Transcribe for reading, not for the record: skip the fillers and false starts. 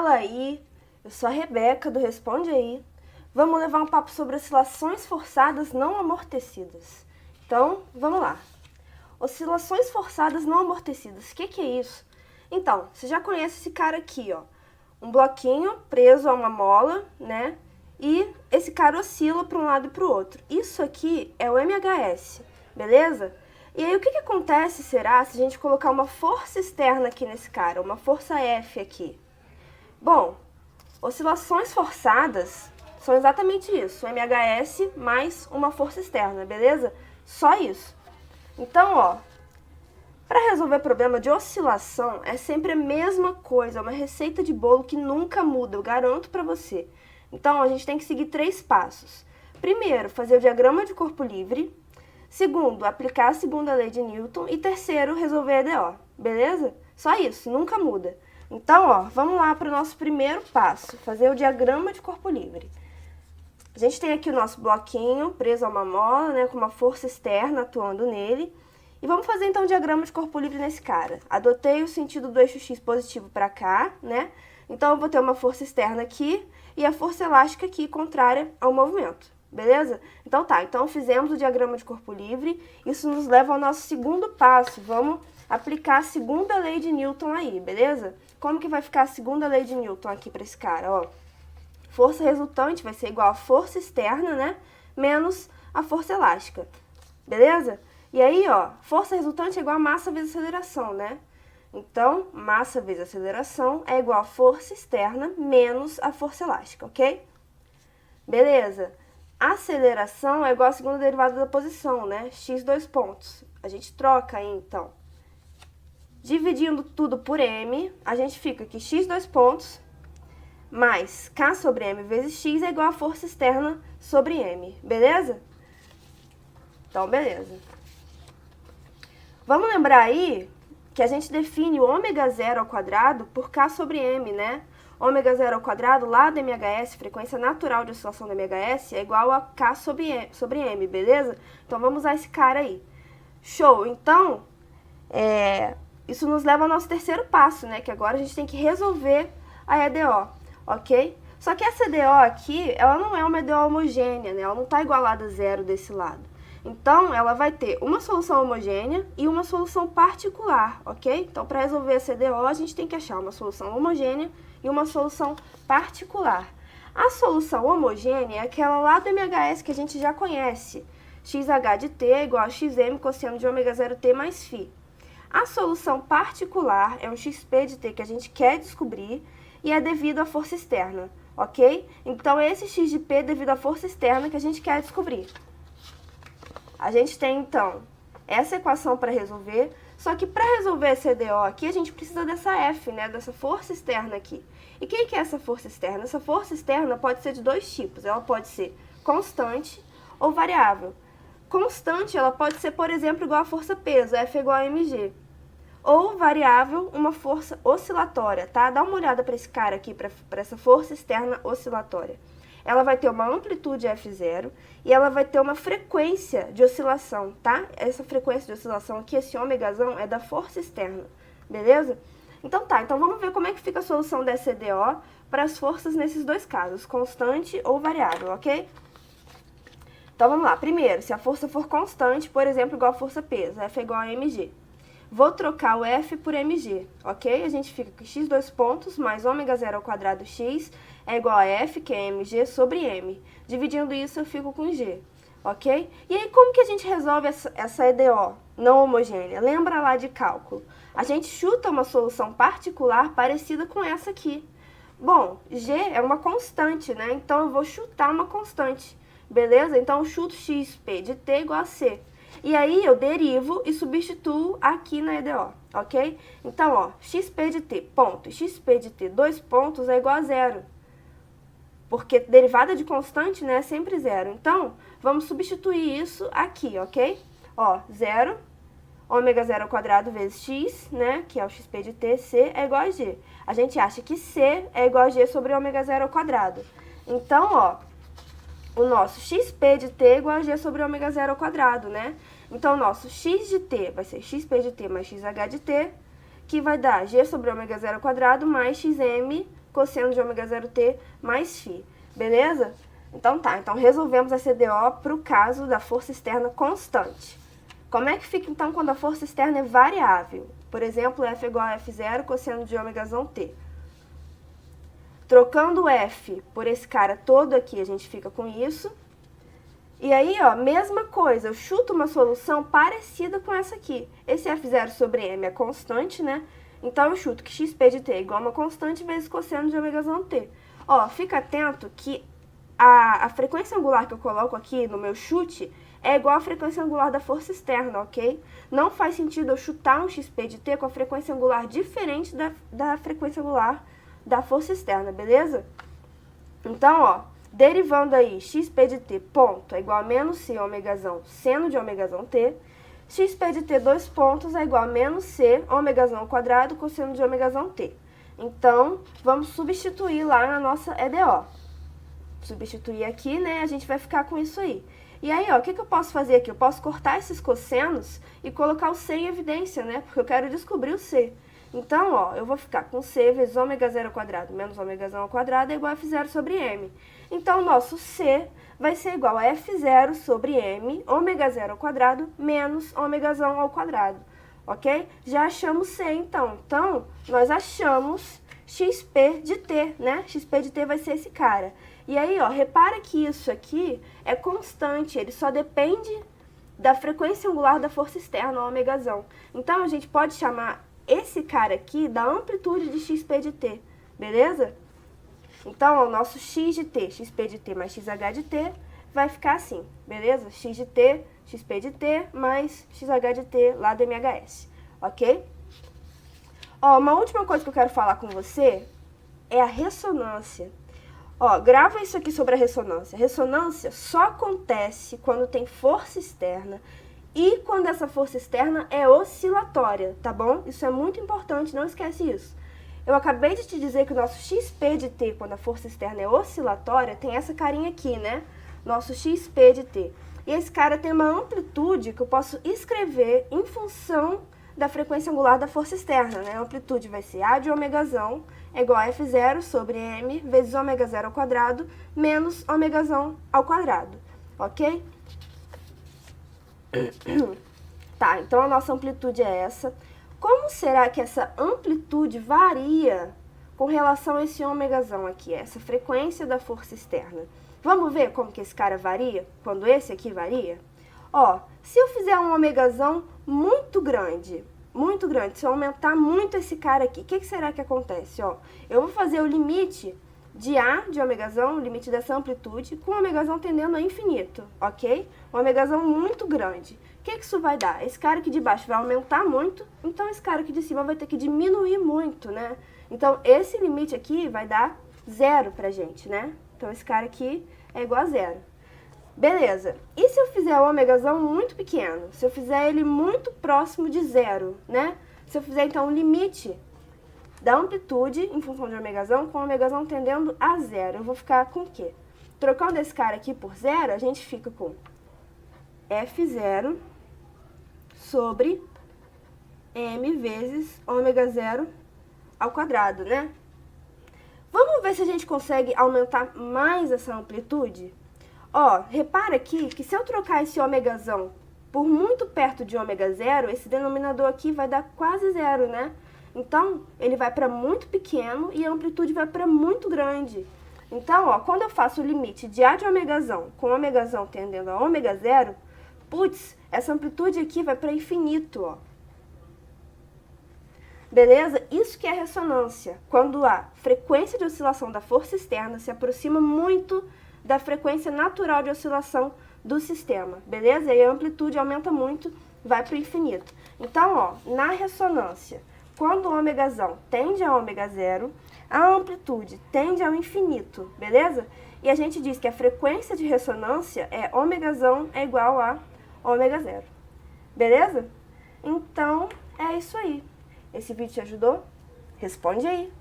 Fala aí, eu sou a Rebeca do Responde Aí. Vamos levar um papo sobre oscilações forçadas não amortecidas. Então, vamos lá. Oscilações forçadas não amortecidas, o que é isso? Então, você já conhece esse cara aqui, ó. Um bloquinho preso a uma mola, né? E esse cara oscila para um lado e para o outro. Isso aqui é o MHS, beleza? E aí, o que acontece, será, se a gente colocar uma força externa aqui nesse cara, uma força F aqui? Bom, oscilações forçadas são exatamente isso, o MHS mais uma força externa, beleza? Só isso. Então, ó, para resolver problema de oscilação é sempre a mesma coisa, é uma receita de bolo que nunca muda, eu garanto para você. Então, a gente tem que seguir 3 passos. Primeiro, fazer o diagrama de corpo livre. Segundo, aplicar a segunda lei de Newton. E terceiro, resolver a EDO, beleza? Só isso, nunca muda. Então, ó, vamos lá para o nosso primeiro passo, fazer o diagrama de corpo livre. A gente tem aqui o nosso bloquinho preso a uma mola, né, com uma força externa atuando nele. E vamos fazer então o diagrama de corpo livre nesse cara. Adotei o sentido do eixo X positivo para cá, né? Então, eu vou ter uma força externa aqui e a força elástica aqui contrária ao movimento, beleza? Então tá, então fizemos o diagrama de corpo livre, isso nos leva ao nosso segundo passo. Vamos aplicar a segunda lei de Newton aí, beleza? Como que vai ficar a segunda lei de Newton aqui para esse cara, ó? Força resultante vai ser igual a força externa, né? Menos a força elástica, beleza? E aí, ó, força resultante é igual a massa vezes aceleração, né? Então, massa vezes aceleração é igual a força externa menos a força elástica, ok? Beleza. Aceleração é igual a segunda derivada da posição, né? X 2 pontos. A gente troca aí, então. Dividindo tudo por m, a gente fica que x 2 pontos mais k sobre m vezes x é igual a força externa sobre m, beleza? Então, beleza. Vamos lembrar aí que a gente define o ômega zero ao quadrado por k sobre m, né? Ômega zero ao quadrado lá do MHS, frequência natural de oscilação do MHS, é igual a k sobre m, beleza? Então, vamos usar esse cara aí. Show! Então, isso nos leva ao nosso terceiro passo, né? Que agora a gente tem que resolver a EDO, ok? Só que essa EDO aqui, ela não é uma EDO homogênea, né? Ela não está igualada a zero desse lado. Então, ela vai ter uma solução homogênea e uma solução particular, ok? Então, para resolver essa EDO, a gente tem que achar uma solução homogênea e uma solução particular. A solução homogênea é aquela lá do MHS que a gente já conhece. XH de t é igual a xm cosseno de ômega 0t mais φ. A solução particular é um xp de t que a gente quer descobrir e é devido à força externa, ok? Então, esse x de p é devido à força externa que a gente quer descobrir. A gente tem, então, essa equação para resolver, só que para resolver essa EDO aqui, a gente precisa dessa F, né, dessa força externa aqui. E quem que é essa força externa? Essa força externa pode ser de 2 tipos, ela pode ser constante ou variável. Constante, ela pode ser, por exemplo, igual a força peso, F é igual a mg. Ou variável, uma força oscilatória, tá? Dá uma olhada para esse cara aqui, para essa força externa oscilatória. Ela vai ter uma amplitude F0 e ela vai ter uma frequência de oscilação, tá? Essa frequência de oscilação aqui, esse ômegazão, é da força externa, beleza? Então tá, então vamos ver como é que fica a solução dessa EDO para as forças nesses dois casos, constante ou variável, ok? Então vamos lá, primeiro, se a força for constante, por exemplo, igual a força peso, F é igual a mg. Vou trocar o F por mg, ok? A gente fica com x 2 pontos mais ômega 0 ao quadrado x é igual a F, que é mg, sobre m. Dividindo isso, eu fico com g, ok? E aí, como que a gente resolve essa EDO não homogênea? Lembra lá de cálculo? A gente chuta uma solução particular parecida com essa aqui. Bom, g é uma constante, né? Então, eu vou chutar uma constante, beleza? Então, eu chuto xp de t igual a c. E aí, eu derivo e substituo aqui na EDO, ok? Então, ó, xp de t, ponto, xp de t, 2 pontos, é igual a zero. Porque derivada de constante, né, é sempre zero. Então, vamos substituir isso aqui, ok? Ó, zero, ômega 0 ao quadrado vezes x, né, que é o xp de t, c é igual a g. A gente acha que c é igual a g sobre ômega 0 ao quadrado. Então, ó, o nosso xp de t é igual a g sobre ômega 0 ao quadrado, né? Então, o nosso x de t vai ser xp de t mais xh de t, que vai dar g sobre ômega 0 ao quadrado mais xm cosseno de ômega zero t mais φ, beleza? Então tá, então resolvemos a CDO para o caso da força externa constante. Como é que fica então quando a força externa é variável? Por exemplo, F igual a F0 cosseno de ômega t. Trocando F por esse cara todo aqui, a gente fica com isso. E aí, ó, mesma coisa, eu chuto uma solução parecida com essa aqui. Esse F0 sobre M é constante, né? Então, eu chuto que xp de t é igual a uma constante vezes cosseno de ômega t. Ó, fica atento que a frequência angular que eu coloco aqui no meu chute é igual à frequência angular da força externa, ok? Não faz sentido eu chutar um xp de t com a frequência angular diferente da frequência angular da força externa, beleza? Então, ó, derivando aí xp de t ponto é igual a menos c ômegazão seno de ômegazão t, xp de t dois pontos é igual a menos c ômegazão ao quadrado cosseno de ômegazão t. Então, vamos substituir lá na nossa EDO. Substituir aqui, né, a gente vai ficar com isso aí. E aí, ó, o que eu posso fazer aqui? Eu posso cortar esses cossenos e colocar o c em evidência, né, porque eu quero descobrir o c. Então, ó, eu vou ficar com c vezes ômega zero ao quadrado menos ômegazão ao quadrado é igual a F0 sobre M. Então, o nosso c vai ser igual a F0 sobre M, ômega zero ao quadrado menos ômegazão ao quadrado, ok? Já achamos c, então. Então, nós achamos xp de t, né? xp de t vai ser esse cara. E aí, ó, repara que isso aqui é constante, ele só depende da frequência angular da força externa, ômegazão. Então, a gente pode chamar esse cara aqui da amplitude de xp de t, beleza? Então, ó, o nosso x de t, xp de t mais xh de t, vai ficar assim, beleza? x de t, xp de t mais xh de t lá do MHS, ok? Ó, uma última coisa que eu quero falar com você é a ressonância. Ó, grava isso aqui sobre a ressonância. A ressonância só acontece quando tem força externa e quando essa força externa é oscilatória, tá bom? Isso é muito importante, não esquece isso. Eu acabei de te dizer que o nosso xp de t, quando a força externa é oscilatória, tem essa carinha aqui, né? Nosso xp de t. E esse cara tem uma amplitude que eu posso escrever em função da frequência angular da força externa, né? A amplitude vai ser A de ômegazão é igual a F0 sobre M vezes ômega zero ao quadrado menos ômegazão ao quadrado, ok? Tá, então a nossa amplitude é essa. Como será que essa amplitude varia com relação a esse ômegazão aqui, essa frequência da força externa? Vamos ver como que esse cara varia, quando esse aqui varia? Ó, se eu fizer um ômegazão muito grande, se eu aumentar muito esse cara aqui, o que será que acontece? Ó, eu vou fazer o limite de A de ômegazão, o limite dessa amplitude, com o ômegazão tendendo a infinito, ok? Um ômegazão muito grande. O que isso vai dar? Esse cara aqui de baixo vai aumentar muito, então esse cara aqui de cima vai ter que diminuir muito, né? Então, esse limite aqui vai dar zero pra gente, né? Então, esse cara aqui é igual a zero. Beleza, e se eu fizer o ômegazão muito pequeno? Se eu fizer ele muito próximo de zero, né? Se eu fizer, então, o limite da amplitude em função de ômegazão com o ômegazão tendendo a zero, eu vou ficar com o quê? Trocando esse cara aqui por zero, a gente fica com F0 sobre M vezes ômega zero ao quadrado, né? Vamos ver se a gente consegue aumentar mais essa amplitude? Ó, repara aqui que se eu trocar esse ômegazão por muito perto de ômega zero, esse denominador aqui vai dar quase zero, né? Então, ele vai para muito pequeno e a amplitude vai para muito grande. Então, ó, quando eu faço o limite de A de ômegazão com ômegazão tendendo a ômega zero, putz, essa amplitude aqui vai para infinito, ó. Beleza? Isso que é ressonância, quando a frequência de oscilação da força externa se aproxima muito da frequência natural de oscilação do sistema, beleza? E a amplitude aumenta muito, vai para o infinito. Então, ó, na ressonância, quando o ômegazão tende a ômega zero, a amplitude tende ao infinito, beleza? E a gente diz que a frequência de ressonância é ômegazão é igual a ômega zero, beleza? Então, é isso aí. Esse vídeo te ajudou? Responde aí!